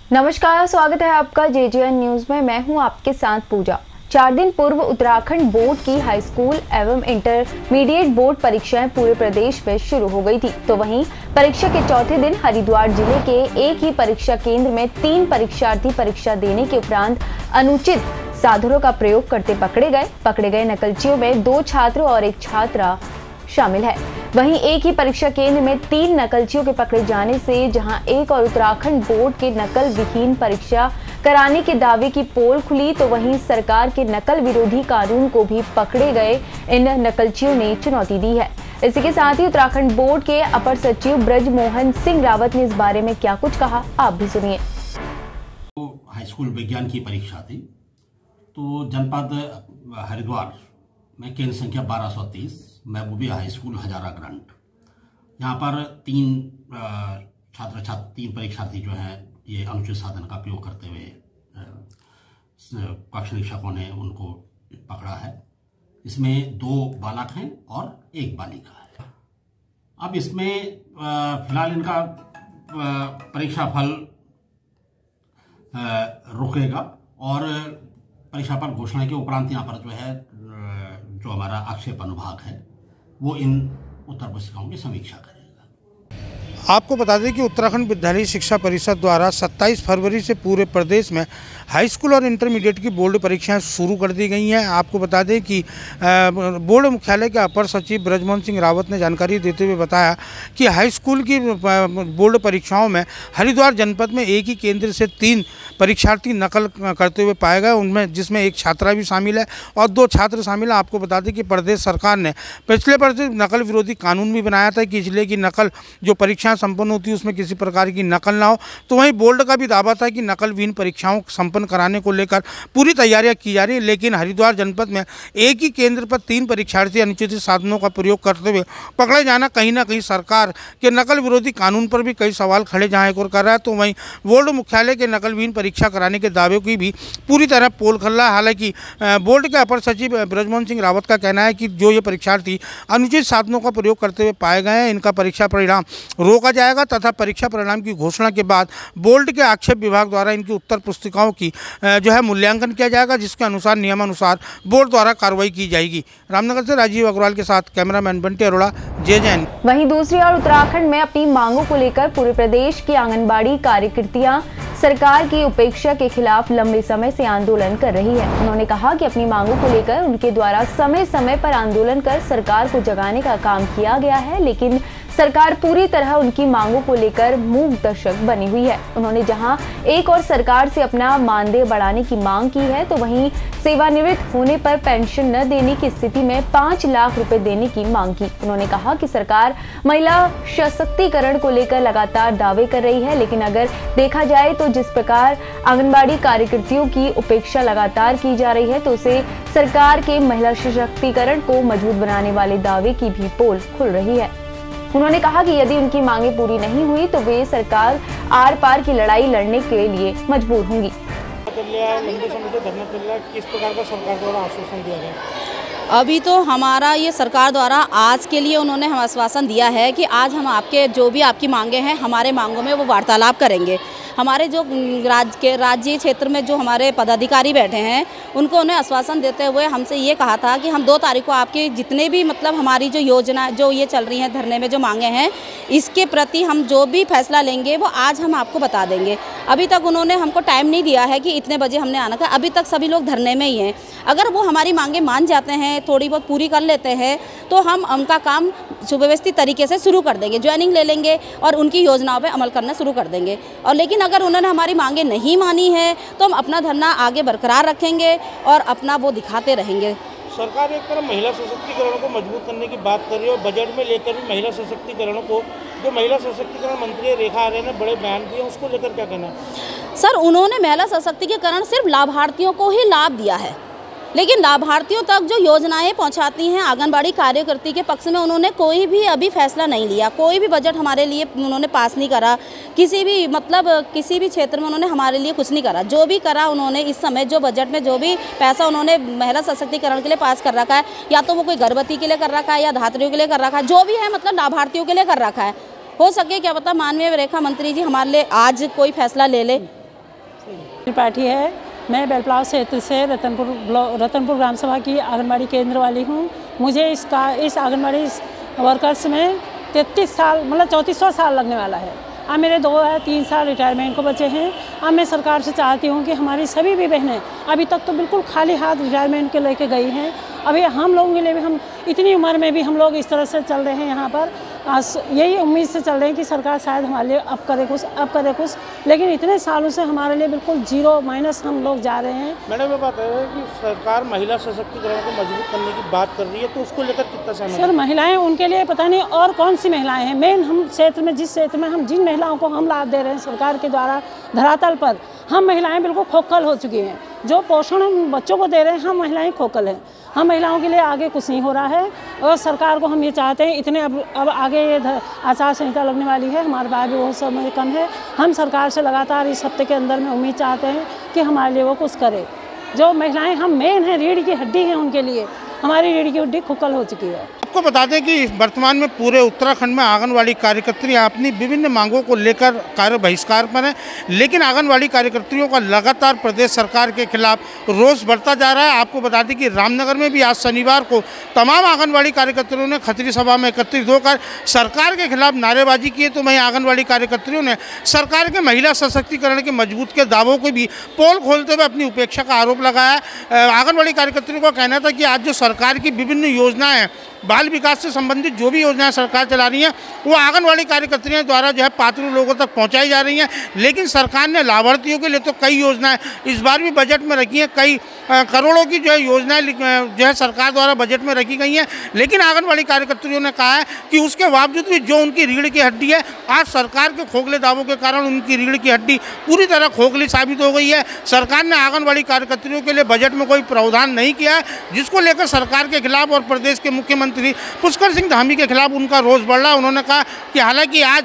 नमस्कार, स्वागत है आपका JJN न्यूज में। मैं हूं आपके साथ पूजा। 4 दिन पूर्व उत्तराखंड बोर्ड की हाई स्कूल एवं इंटरमीडिएट बोर्ड परीक्षाएं पूरे प्रदेश में शुरू हो गई थी, तो वहीं परीक्षा के चौथे दिन हरिद्वार जिले के एक ही परीक्षा केंद्र में 3 परीक्षार्थी परीक्षा देने के उपरांत अनुचित साधनों का प्रयोग करते पकड़े गए नकलचियों में 2 छात्र और 1 छात्रा शामिल है। वहीं एक ही परीक्षा केंद्र में 3 नकलचियों के पकड़े जाने से जहां एक और उत्तराखंड बोर्ड के नकल विहीन परीक्षा कराने के दावे की पोल खुली, तो वहीं सरकार के नकल विरोधी कानून को भी पकड़े गए इन नकलचियों ने चुनौती दी है। इसी के साथ ही उत्तराखंड बोर्ड के अपर सचिव ब्रजमोहन सिंह रावत ने इस बारे में क्या कुछ कहा, आप भी सुनिए। हाई स्कूल विज्ञान की परीक्षा थी, तो जनपद हरिद्वार में केंद्र संख्या 1230 महबूबी हाई स्कूल हजारा ग्रांट, यहाँ पर 3 परीक्षार्थी जो हैं ये अनुचित साधन का प्रयोग करते हुए कक्ष निरीक्षकों ने उनको पकड़ा है। इसमें 2 बालक हैं और 1 बालिका है। अब इसमें फिलहाल इनका परीक्षा फल रुकेगा और परीक्षा फल घोषणा के उपरांत यहाँ पर जो हमारा आक्षेप अनुभाग है वो इन उत्तर पुस्तिकाओं की समीक्षा करेगा। आपको बता दें कि उत्तराखंड विद्यालय शिक्षा परिषद द्वारा 27 फरवरी से पूरे प्रदेश में हाई स्कूल और इंटरमीडिएट की बोर्ड परीक्षाएं शुरू कर दी गई हैं। आपको बता दें कि बोर्ड मुख्यालय के अपर सचिव ब्रजमोहन सिंह रावत ने जानकारी देते हुए बताया कि हाई स्कूल की बोर्ड परीक्षाओं में हरिद्वार जनपद में एक ही केंद्र से 3 परीक्षार्थी नकल करते हुए पाए गए, उनमें जिसमें 1 छात्रा भी शामिल है और 2 छात्र शामिल है। आपको बता दें कि प्रदेश सरकार ने पिछले वर्ष नकल विरोधी कानून भी बनाया था कि इसलिए कि नकल जो परीक्षाएं संपन्न होती है उसमें किसी प्रकार की नकल ना हो। तो वहीं बोर्ड का भी दावा था कि नकल विहीन परीक्षाओं संपन्न कराने को लेकर पूरी तैयारियां की जा रही है, लेकिन हरिद्वार जनपद में एक ही केंद्र पर 3 परीक्षार्थी अनुचित साधनों का प्रयोग करते हुए पकड़े जाना कहीं ना कहीं सरकार के नकल विरोधी कानून पर भी कई सवाल खड़े जहाँ एक और कर रहा है। तो वहीं बोर्ड मुख्यालय के नकल विहीन परीक्षा कराने के दावे की भी पूरी तरह पोल खुल रहा है। हालांकि बोर्ड के अपर सचिव ब्रजमोहन सिंह रावत का कहना है कि जो ये परीक्षार्थी अनुचित साधनों का प्रयोग करते हुए पाए गए हैं, इनका परीक्षा परिणाम रोका जाएगा तथा परीक्षा परिणाम की घोषणा के बाद बोर्ड के आक्षेप विभाग द्वारा इनकी उत्तर पुस्तिकाओं की जो है मूल्यांकन किया जाएगा, जिसके अनुसार नियमानुसार बोर्ड द्वारा कार्रवाई की जाएगी। रामनगर से राजीव अग्रवाल के साथ कैमरामैन बंटी अरोड़ा, JJN। वहीं दूसरी ओर उत्तराखंड में अपनी मांगों को लेकर पूरे प्रदेश की आंगनबाड़ी कार्यकर्तियां सरकार की उपेक्षा के खिलाफ लंबे समय से आंदोलन कर रही है। उन्होंने कहा कि अपनी मांगों को लेकर उनके द्वारा समय समय पर आंदोलन कर सरकार को जगाने का काम किया गया है, लेकिन सरकार पूरी तरह उनकी मांगों को लेकर मूक दर्शक बनी हुई है। उन्होंने जहां एक और सरकार से अपना मानदेय बढ़ाने की मांग की है, तो वहीं सेवानिवृत्त होने पर पेंशन न देने की स्थिति में 5 लाख रुपए देने की मांग की। उन्होंने कहा कि सरकार महिला सशक्तिकरण को लेकर लगातार दावे कर रही है, लेकिन अगर देखा जाए तो जिस प्रकार आंगनबाड़ी कार्यकर्तियों की उपेक्षा लगातार की जा रही है, तो उसे सरकार के महिला सशक्तिकरण को मजबूत बनाने वाले दावे की भी पोल खुल रही है। उन्होंने कहा कि यदि उनकी मांगे पूरी नहीं हुई तो वे सरकार आर पार की लड़ाई लड़ने के लिए मजबूर होंगी। लंबे समय से धरना चल रहा है, किस प्रकार का सरकार द्वारा आश्वासन दिया गया? अभी तो हमारा ये सरकार द्वारा आज के लिए उन्होंने हम आश्वासन दिया है कि आज हम आपके जो भी आपकी मांगे हैं, हमारे मांगों में वो वार्तालाप करेंगे। हमारे जो राज्य क्षेत्र में जो हमारे पदाधिकारी बैठे हैं, उनको उन्हें आश्वासन देते हुए हमसे ये कहा था कि हम 2 तारीख को आपके जितने भी मतलब हमारी जो योजना जो ये चल रही हैं धरने में जो मांगे हैं, इसके प्रति हम जो भी फैसला लेंगे वो आज हम आपको बता देंगे। अभी तक उन्होंने हमको टाइम नहीं दिया है कि इतने बजे हमने आना था। अभी तक सभी लोग धरने में ही हैं। अगर वो हमारी मांगे मान जाते हैं, थोड़ी बहुत पूरी कर लेते हैं, तो हम उनका काम सुव्यवस्थित तरीके से शुरू कर देंगे, ज्वाइनिंग ले लेंगे और उनकी योजनाओं पर अमल करना शुरू कर देंगे। और लेकिन अगर उन्होंने हमारी मांगे नहीं मानी है तो हम अपना धरना आगे बरकरार रखेंगे और अपना वो दिखाते रहेंगे। सरकार एक तरफ महिला सशक्तिकरण को मजबूत करने की बात कर रही है और बजट में लेकर भी महिला सशक्तिकरण को, जो महिला सशक्तिकरण मंत्री रेखा आर्य ने बड़े बयान दिए, उसको लेकर क्या कहना है? सर, उन्होंने महिला सशक्तिकरण सिर्फ लाभार्थियों को ही लाभ दिया है, लेकिन लाभार्थियों तक जो योजनाएं पहुंचाती हैं आंगनबाड़ी कार्यकर्ती के पक्ष में उन्होंने कोई भी अभी फैसला नहीं लिया। कोई भी बजट हमारे लिए उन्होंने पास नहीं करा, किसी भी क्षेत्र में उन्होंने हमारे लिए कुछ नहीं करा। जो भी करा उन्होंने इस समय जो बजट में जो भी पैसा उन्होंने महिला सशक्तिकरण के लिए पास कर रखा है, या तो वो कोई गर्भवती के लिए कर रखा है या धात्रियों के लिए कर रखा है, जो भी है मतलब लाभार्थियों के लिए कर रखा है। हो सके क्या पता माननीय रेखा मंत्री जी हमारे लिए आज कोई फैसला ले ले त्रिपाठी है। मैं बेलपलाव क्षेत्र से रतनपुर ग्राम सभा की आंगनबाड़ी केंद्र वाली हूँ। मुझे इस आंगनबाड़ी वर्कर्स में 33 साल मतलब 34वां साल लगने वाला है। अब मेरे 2 या 3 साल रिटायरमेंट को बचे हैं। अब मैं सरकार से चाहती हूँ कि हमारी सभी भी बहनें अभी तक तो बिल्कुल खाली हाथ रिटायरमेंट के लेके गई हैं। अभी हम लोगों के लिए भी हम इतनी उम्र में भी हम लोग इस तरह से चल रहे हैं यहाँ पर, यही उम्मीद से चल रहे हैं कि सरकार शायद हमारे लिए अब करे कुछ, लेकिन इतने सालों से हमारे लिए बिल्कुल जीरो माइनस हम लोग जा रहे हैं। मैडम ये बात है कि सरकार महिला सशक्तिकरण को मजबूत करने की बात कर रही है, तो उसको लेकर कितना सहमत? सर महिलाएं, उनके लिए पता नहीं और कौन सी महिलाएं हैं। मेन हम क्षेत्र में जिस क्षेत्र में हम जिन महिलाओं को हम लाभ दे रहे हैं सरकार के द्वारा धरातल पर, हम महिलाएं बिल्कुल खोखल हो चुकी हैं। जो पोषण हम बच्चों को दे रहे हैं हम महिलाएं खोखल हैं। हम महिलाओं के लिए आगे कुछ नहीं हो रहा है और सरकार को हम ये चाहते हैं इतने अब आगे ये आचार संहिता लगने वाली है, हमारे पास भी बहुत समय कम है। हम सरकार से लगातार इस हफ्ते के अंदर में उम्मीद चाहते हैं कि हमारे लिए वो कुछ करे। जो महिलाएं हम मेन हैं, रीढ़ की हड्डी हैं, उनके लिए हमारी रीढ़ की हड्डी खोखल हो चुकी है। आपको बता दें कि वर्तमान में पूरे उत्तराखंड में आंगनवाड़ी कार्यकर्त्रियां अपनी विभिन्न मांगों को लेकर कार्य बहिष्कार पर हैं, लेकिन आंगनवाड़ी कार्यकर्त्रियों का लगातार प्रदेश सरकार के खिलाफ रोष बढ़ता जा रहा है। आपको बता दें कि रामनगर में भी आज शनिवार को तमाम आंगनवाड़ी कार्यकर्त्रियों ने खत्री सभा में एकत्रित होकर सरकार के खिलाफ नारेबाजी की। तो वहीं आंगनवाड़ी कार्यकर्त्रियों ने सरकार के महिला सशक्तिकरण के मजबूत के दावों को भी पोल खोलते हुए अपनी उपेक्षा का आरोप लगाया। आंगनवाड़ी कार्यकर्त्रियों का कहना था कि आज जो सरकार की विभिन्न योजनाएं, बाल विकास से संबंधित जो भी योजनाएं सरकार चला रही हैं वो आंगनवाड़ी कार्यकर्त्रियों द्वारा जो है पात्र लोगों तक पहुंचाई जा रही हैं, लेकिन सरकार ने लाभार्थियों के लिए तो कई योजनाएं इस बार भी बजट में रखी हैं। कई करोड़ों की जो है योजनाएं जो है सरकार द्वारा बजट में रखी गई हैं, लेकिन आंगनवाड़ी कार्यकर्त्रियों ने कहा है कि उसके बावजूद भी जो उनकी रीढ़ की हड्डी है, आज सरकार के खोखले दावों के कारण उनकी रीढ़ की हड्डी पूरी तरह खोखली साबित हो गई है। सरकार ने आंगनवाड़ी कार्यकर्त्रियों के लिए बजट में कोई प्रावधान नहीं किया है, जिसको लेकर सरकार के खिलाफ और प्रदेश के मुख्यमंत्री पुष्कर सिंह धामी के खिलाफ उनका रोष बढ़ रहा है। उन्होंने कहा कि हालांकि आज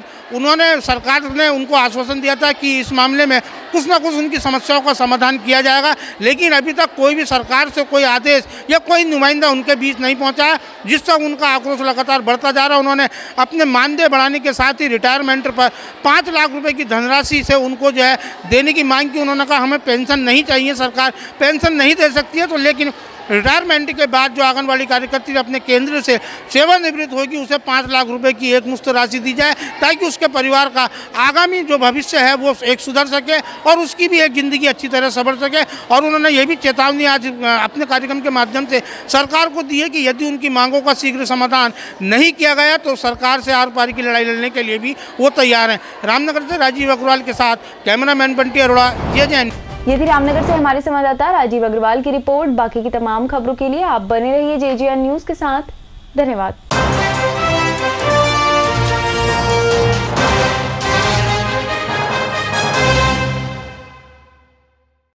सरकार ने उनको आश्वासन दिया था कि इस मामले में कुछ ना कुछ उनकी समस्याओं का समाधान किया जाएगा, लेकिन अभी तक कोई भी सरकार से कोई आदेश या कोई नुमाइंदा उनके बीच नहीं पहुंचा है, जिससे उनका आक्रोश लगातार बढ़ता जा रहा है। उन्होंने अपने मानदेय बढ़ाने के साथ ही रिटायरमेंट पर 5 लाख रुपए की धनराशि से उनको जो है देने की मांग की। उन्होंने कहा हमें पेंशन नहीं चाहिए, सरकार पेंशन नहीं दे सकती है, तो लेकिन रिटायरमेंट के बाद जो आंगनवाड़ी कार्यकर्त्री अपने केंद्र से सेवानिवृत्त होगी उसे 5 लाख रुपए की एक मुश्त राशि दी जाए, ताकि उसके परिवार का आगामी जो भविष्य है वो एक सुधर सके और उसकी भी एक ज़िंदगी अच्छी तरह संभल सके। और उन्होंने ये भी चेतावनी आज अपने कार्यक्रम के माध्यम से सरकार को दी है कि यदि उनकी मांगों का शीघ्र समाधान नहीं किया गया तो सरकार से आर पार की लड़ाई लड़ने के लिए भी वो तैयार हैं। रामनगर से राजीव अग्रवाल के साथ कैमरामैन बंटी अरोड़ा, जय। ये थी रामनगर से हमारे संवाददाता राजीव अग्रवाल की रिपोर्ट। बाकी की तमाम खबरों के लिए आप बने रहिए JJN न्यूज़ के साथ। धन्यवाद।